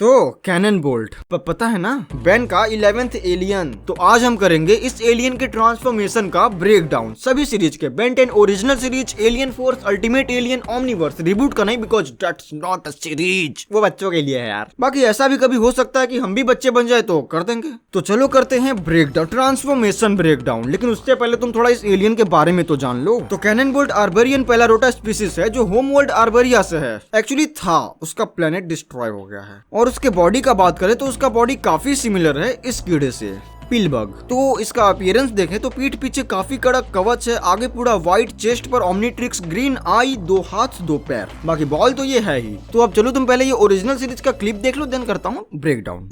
तो cannon bolt पता है ना, बेन का 11th एलियन। तो आज हम करेंगे इस एलियन के ट्रांसफॉर्मेशन का ब्रेक डाउन सभी सीरीज के, Ben 10 original series, alien force, ultimate alien, Omniverse. Reboot का नहीं, because that's not a series, वो बच्चों के लिए है यार। बाकी ऐसा भी कभी हो सकता है कि हम भी बच्चे बन जाए तो कर देंगे। तो चलो करते हैं break down, transformation break down. लेकिन उससे पहले तुम थोड़ा इस एलियन के बारे में तो जान लो। तो कैनन बोल्ट आर्बरियन पैलारोटा स्पीसीज है जो होम वर्ल्ड आर्बरिया से है। एक्चुअली था, उसका प्लेनेट डिस्ट्रॉय हो गया है। और उसके बॉडी का बात करें तो उसका बॉडी काफी सिमिलर है इस कीड़े से, पिलबग। तो इसका अपीयरेंस देखें तो पीठ पीछे काफी कड़क कवच है, आगे पूरा व्हाइट, चेस्ट पर ओमनीट्रिक्स, ग्रीन आई, 2 हाथ 2 पैर, बाकी बॉल तो ये है ही। तो अब चलो तुम पहले ये ओरिजिनल सीरीज का क्लिप देख लो, देन करता हूँ ब्रेक डाउन।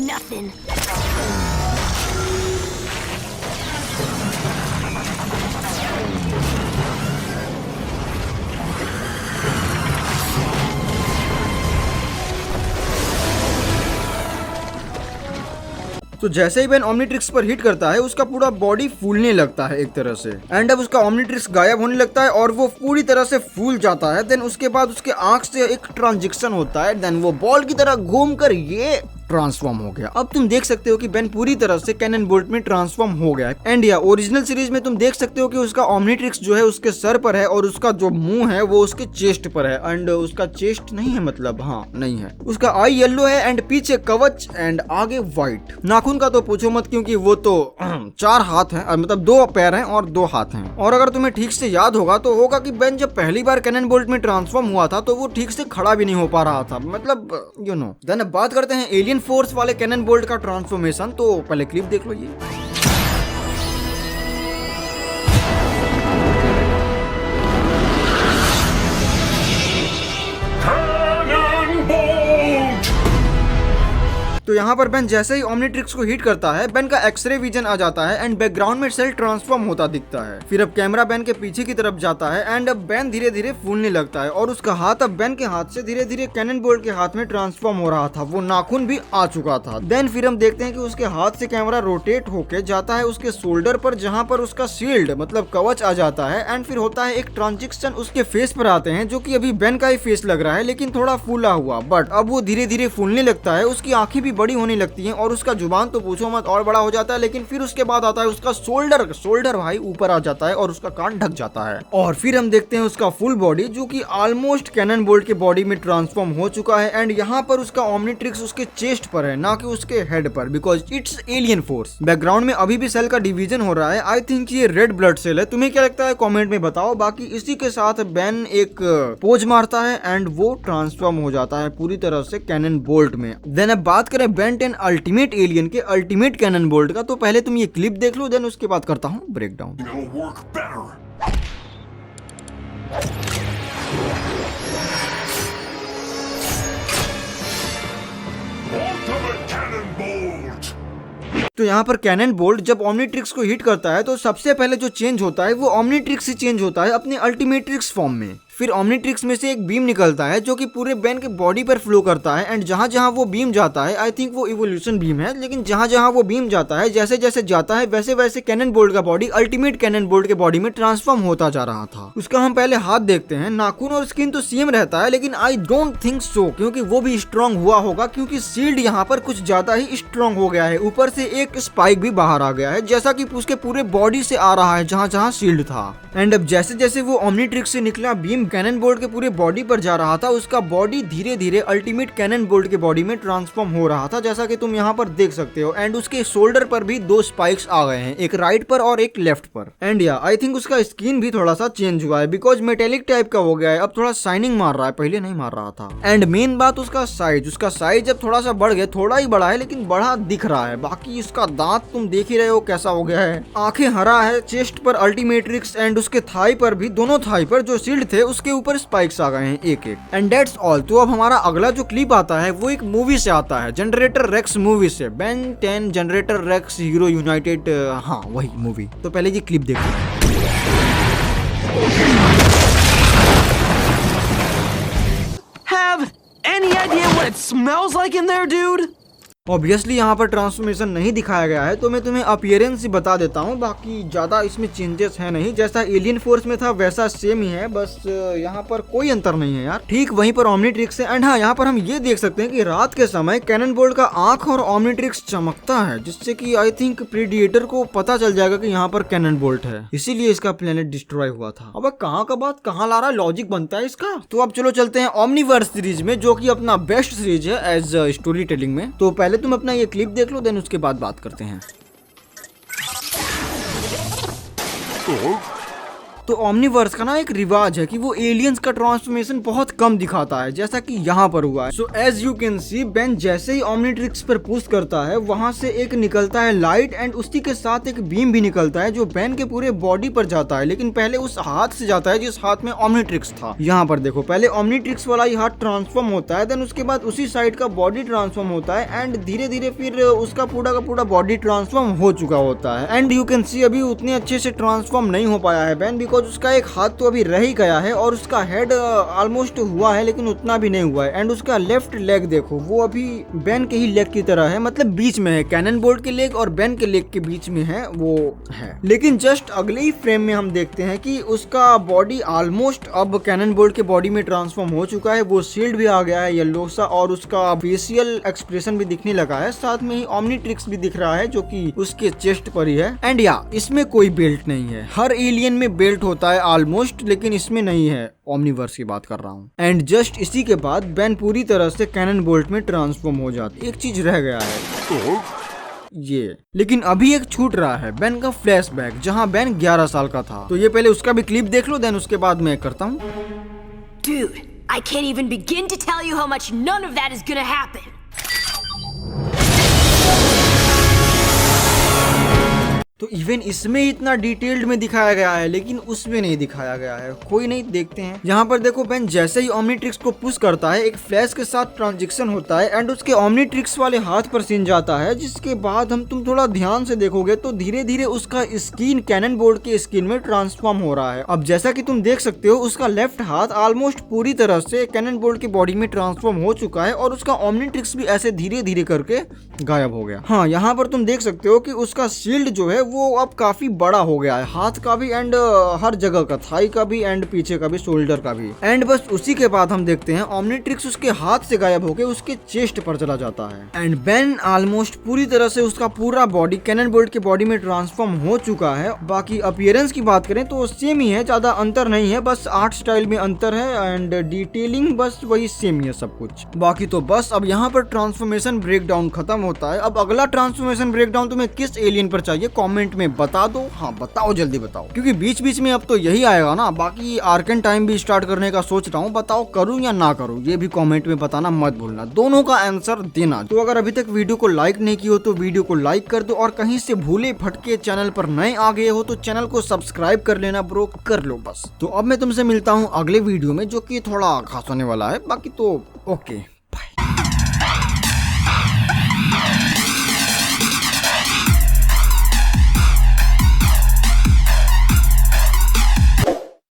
तो जैसे ही बेन ओमनीट्रिक्स पर हिट करता है उसका पूरा बॉडी फूलने लगता है एक तरह से, एंड अब उसका ओमनीट्रिक्स गायब होने लगता है और वो पूरी तरह से फूल जाता है। देन उसके बाद उसके आंख से एक ट्रांजिक्शन होता है, देन वो बॉल की तरह घूमकर ये ट्रांसफॉर्म हो गया। अब तुम देख सकते हो कि बेन पूरी तरह से कैनन बोल्ट में ट्रांसफॉर्म हो गया है। एंड या ओरिजिनल सीरीज में तुम देख सकते हो कि उसका ओमनीट्रिक्स जो है उसके सर पर है और उसका जो मुंह है वो उसके चेस्ट पर है। एंड उसका चेस्ट नहीं है, मतलब हाँ नहीं है। उसका आई येलो है एंड पीछे कवच एंड आगे व्हाइट। नाखून का तो पूछो मत, क्योंकि वो तो 4 हाथ हैं, मतलब 2 पैर हैं और 2 हाथ हैं। और अगर तुम्हें ठीक से याद होगा तो होगा कि बेन जब पहली बार कैनन बोल्ट में ट्रांसफॉर्म हुआ था तो वो ठीक से खड़ा भी नहीं हो पा रहा था, मतलब यू नो। देन अब बात करते हैं एलियन फोर्स वाले कैनन बोल्ट का ट्रांसफॉर्मेशन। तो पहले क्लिप देख लो ये। तो यहाँ पर बेन जैसे ही ओमनीट्रिक्स को हिट करता है, बेन का एक्सरे विजन आ जाता है एंड बैकग्राउंड में सेल ट्रांसफॉर्म होता दिखता है। फिर अब कैमरा बेन के पीछे की तरफ जाता है एंड अब बेन धीरे धीरे फूलने लगता है और उसका हाथ अब बेन के हाथ से धीरे धीरे कैनन बोल्ट के हाथ में ट्रांसफॉर्म हो रहा था। वो नाखून भी आ चुका था। देन फिर हम देखते हैं कि उसके हाथ से कैमरा रोटेट होके जाता है उसके शोल्डर पर, जहाँ पर उसका शील्ड मतलब कवच आ जाता है। एंड फिर होता है एक ट्रांजिक्शन, उसके फेस पर आते हैं जो कि अभी बेन का ही फेस लग रहा है लेकिन थोड़ा फूला हुआ। बट अब वो धीरे धीरे फूलने लगता है, उसकी आंखें भी बड़ी होने लगती हैं और उसका जुबान तो पूछो मत और बड़ा हो जाता है। लेकिन फिर उसके बाद आता है उसका शोल्डर भाई ऊपर आ जाता है और उसका कान ढक जाता है। और फिर हम देखते हैं उसका फुल बॉडी जो कि ऑलमोस्ट कैनन बोल्ट के बॉडी में ट्रांसफॉर्म हो चुका है। एंड यहाँ पर उसका ओमनीट्रिक्स उसके चेस्ट पर है, ना कि उसके हेड पर, because it's alien force. Background में अभी भी सेल का डिवीजन हो रहा है। आई थिंक ये रेड ब्लड सेल है। तुम्हें क्या लगता है कॉमेंट में बताओ। बाकी इसी के साथ बेन एक पोज मारता है एंड वो ट्रांसफॉर्म हो जाता है पूरी तरह से कैनन बोल्ट में। देन अब बात करें बेन 10 अल्टीमेट एलियन के अल्टीमेट कैनन बोल्ट का। तो पहले तुम ये क्लिप देख लो, देन उसके बाद करता हूँ ब्रेक डाउन। तो यहाँ पर कैनन बोल्ट जब ओमनीट्रिक्स को हिट करता है तो सबसे पहले जो चेंज होता है वो ओमनीट्रिक्स ही चेंज होता है अपने अल्टीमेट्रिक्स फॉर्म में। फिर ओमनीट्रिक्स में से एक बीम निकलता है जो कि पूरे बेन के बॉडी पर फ्लो करता है। एंड जहां जहां वो बीम जाता है, आई थिंक वो इवोल्यूशन बीम है, लेकिन जहां जहां वो बीम जाता है, जैसे जैसे जाता है वैसे वैसे कैनन बोल्ट का बॉडी अल्टीमेट कैनन बोल्ट के बॉडी में ट्रांसफॉर्म होता जा रहा था। उसका हम पहले हाथ देखते हैं। नाखून और स्किन तो सेम रहता है, लेकिन आई डोंट थिंक सो, क्योंकि वो भी स्ट्रॉन्ग हुआ होगा, क्योंकि शील्ड यहाँ पर कुछ ज्यादा ही स्ट्रॉन्ग हो गया है। ऊपर से एक स्पाइक भी बाहर आ गया है, जैसा कि उसके पूरे बॉडी से आ रहा है जहां जहां शील्ड था। एंड अब जैसे जैसे वो ओमनीट्रिक्स से निकला बीम कैनन बोल्ट के पूरे बॉडी पर जा रहा था, उसका बॉडी धीरे धीरे अल्टीमेट कैनन बोल्ट के बॉडी में ट्रांसफॉर्म हो रहा था, जैसा कि तुम यहाँ पर देख सकते हो। एंड उसके शोल्डर पर भी 2 स्पाइक्स आ गए हैं, एक राइट पर और एक लेफ्ट पर। एंड या आई थिंक उसका स्किन भी थोड़ा सा चेंज हुआ है, बिकॉज मेटेलिक टाइप का हो गया है, अब थोड़ा शाइनिंग मार रहा है, पहले नहीं मार रहा था। एंड मेन बात उसका साइज अब थोड़ा सा बढ़ गया, थोड़ा ही बड़ा है लेकिन बड़ा दिख रहा है। बाकी इसका दांत तुम देख ही रहे हो कैसा हो गया है, आंखें हरा है, चेस्ट पर अल्टीमेट्रिक्स एंड उसके थाई पर भी, दोनों थाई पर जो शील्ड थे उसके ऊपर स्पाइक्स आ गए हैं एक एक। And that's all. तो अब हमारा अगला जो क्लिप आता है वो एक मूवी से आता है, जनरेटर रेक्स मूवी से, Ben 10 Generator Rex Hero United, हाँ वही मूवी। तो पहले ये क्लिप देखो। Have any idea what it smells like in there, dude? Obviously यहाँ पर ट्रांसफॉर्मेशन नहीं दिखाया गया है, तो मैं तुम्हें अपीयरेंस ही बता देता हूँ, बाकी ज्यादा इसमें चेंजेस है नहीं। जैसा एलियन फोर्स में था वैसा सेम ही है, बस यहाँ पर कोई अंतर नहीं है यार। ठीक वहीं पर ओमनीट्रिक्स है। एंड हाँ, यहाँ पर हम ये देख सकते हैं कि रात के समय कैनन बोल्ट का आंख और ओमनीट्रिक्स चमकता है, जिससे कि आई थिंक प्रीडिएटर को पता चल जाएगा कि यहाँ पर कैनन बोल्ट है, इसीलिए इसका प्लेनेट डिस्ट्रॉय हुआ था। अब कहाँ का बात कहाँ ला रहा है, लॉजिक बनता है इसका। तो अब चलो चलते हैं ओमनीवर्स सीरीज में, जो कि अपना बेस्ट सीरीज है एज स्टोरी टेलिंग में। तो पहले तुम अपना ये क्लिप देख लो, देन उसके बाद बात करते हैं। तो ओमनीवर्स का ना एक रिवाज है कि वो एलियंस का ट्रांसफॉर्मेशन बहुत कम दिखाता है, जैसा कि यहाँ पर हुआ है। So as you can see, Ben जैसे ही ओमनीट्रिक्स पर पुश करता है, वहां से एक निकलता है लाइट, एंड उसी के साथ एक बीम भी निकलता है जो बेन के पूरे बॉडी पर जाता है, लेकिन पहले उस हाथ से जाता है जिस हाथ में ओमनीट्रिक्स था। यहाँ पर देखो, पहले ओमनीट्रिक्स वाला ही हाथ ट्रांसफॉर्म होता है, देन उसके बाद उसी साइड का बॉडी ट्रांसफॉर्म होता है, एंड धीरे धीरे फिर उसका पूरा का पूरा बॉडी ट्रांसफॉर्म हो चुका होता है। एंड यू कैन सी अभी उतने अच्छे से ट्रांसफॉर्म नहीं हो पाया है बेन, बिकॉज उसका एक हाथ तो अभी रह ही गया है और उसका हेड ऑलमोस्ट हुआ है, लेकिन उतना भी नहीं हुआ है। एंड उसका लेफ्ट लेग देखो, वो अभी बेन के ही लेग की तरह है, मतलब बीच में है, कैनन बोल्ट के लेग और बेन के लेग के बीच में है वो है। लेकिन जस्ट अगले ही फ्रेम में हम देखते हैं कि उसका बॉडी ऑलमोस्ट अब कैनन बोल्ट के बॉडी में ट्रांसफॉर्म हो चुका है, वो शील्ड भी आ गया है येलो सा, और उसका फेशियल एक्सप्रेशन भी दिखने लगा है, साथ में ही ओमनीट्रिक्स भी दिख रहा है जो कि उसके चेस्ट पर ही है। एंड या इसमें कोई बेल्ट नहीं है, हर एलियन में बेल्ट होता है ऑलमोस्ट, लेकिन इसमें नहीं है। ओमनीवर्स की बात कर रहा हूँ। एंड जस्ट इसी के बाद बेन पूरी तरह से कैनन बोल्ट में ट्रांसफॉर्म हो जाती। एक चीज रह गया है ये, लेकिन अभी एक छूट रहा है, बेन का फ्लैशबैक, जहाँ बेन 11 साल का था। तो ये पहले उसका भी क्लिप देख लो, देन उसके बाद मैं करता हूँ। Dude, I can't even begin to tell you how much none of that is gonna happen. तो इवन इसमें इतना डिटेल्ड में दिखाया गया है, लेकिन उसमें नहीं दिखाया गया है। कोई नहीं, देखते हैं। यहाँ पर देखो, बेन जैसे ही ओमनीट्रिक्स को पुश करता है, एक फ्लैश के साथ ट्रांजेक्शन होता है, एंड उसके ओमनीट्रिक्स वाले हाथ पर सीन जाता है, जिसके बाद तुम थोड़ा ध्यान से देखोगे तो धीरे धीरे उसका स्किन कैनन बोल्ट के स्किन में ट्रांसफॉर्म हो रहा है। अब जैसा कि तुम देख सकते हो, उसका लेफ्ट हाथ ऑलमोस्ट पूरी तरह से कैनन बोल्ट की बॉडी में ट्रांसफॉर्म हो चुका है, और उसका ओमनीट्रिक्स भी ऐसे धीरे धीरे करके गायब हो गया। हाँ, यहाँ पर तुम देख सकते हो कि उसका शील्ड जो है वो अब काफी बड़ा हो गया है, हाथ का भी एंड हर जगह का, थाई का भी एंड पीछे का भी, शोल्डर का भी। एंड बस उसी के बाद हम देखते हैं ओमनीट्रिक्स उसके हाथ से गायब होकर उसके चेस्ट पर चला जाता है। एंड बेन ऑलमोस्ट पूरी तरह से उसका पूरा बॉडी कैनन बोल्ट की बॉडी में ट्रांसफॉर्म हो चुका है। बाकी अपीयरेंस की बात करें तो सेम ही है, ज्यादा अंतर नहीं है, बस आर्ट स्टाइल में अंतर है, एंड डिटेलिंग बस वही सेम ही है सब कुछ। बाकी तो बस अब यहाँ पर ट्रांसफॉर्मेशन ब्रेकडाउन खत्म होता है। अब अगला ट्रांसफॉर्मेशन ब्रेकडाउन तुम्हें किस एलियन पर चाहिए कमेंट में बता दो। हाँ बताओ, जल्दी बताओ, क्योंकि बीच बीच में अब तो यही आएगा ना। बाकी आर्कन टाइम भी स्टार्ट करने का सोच रहा हूँ, बताओ करूँ या ना करूँ, ये भी कमेंट में बताना मत भूलना, दोनों का आंसर देना। तो अगर अभी तक वीडियो को लाइक नहीं की हो तो वीडियो को लाइक कर दो, और कहीं से भूले भटके चैनल पर नए आ गए हो तो चैनल को सब्सक्राइब कर लेना ब्रो, कर लो बस। तो अब मैं तुमसे मिलता हूँ अगले वीडियो में, जो कि थोड़ा खास होने वाला है। बाकी तो ओके।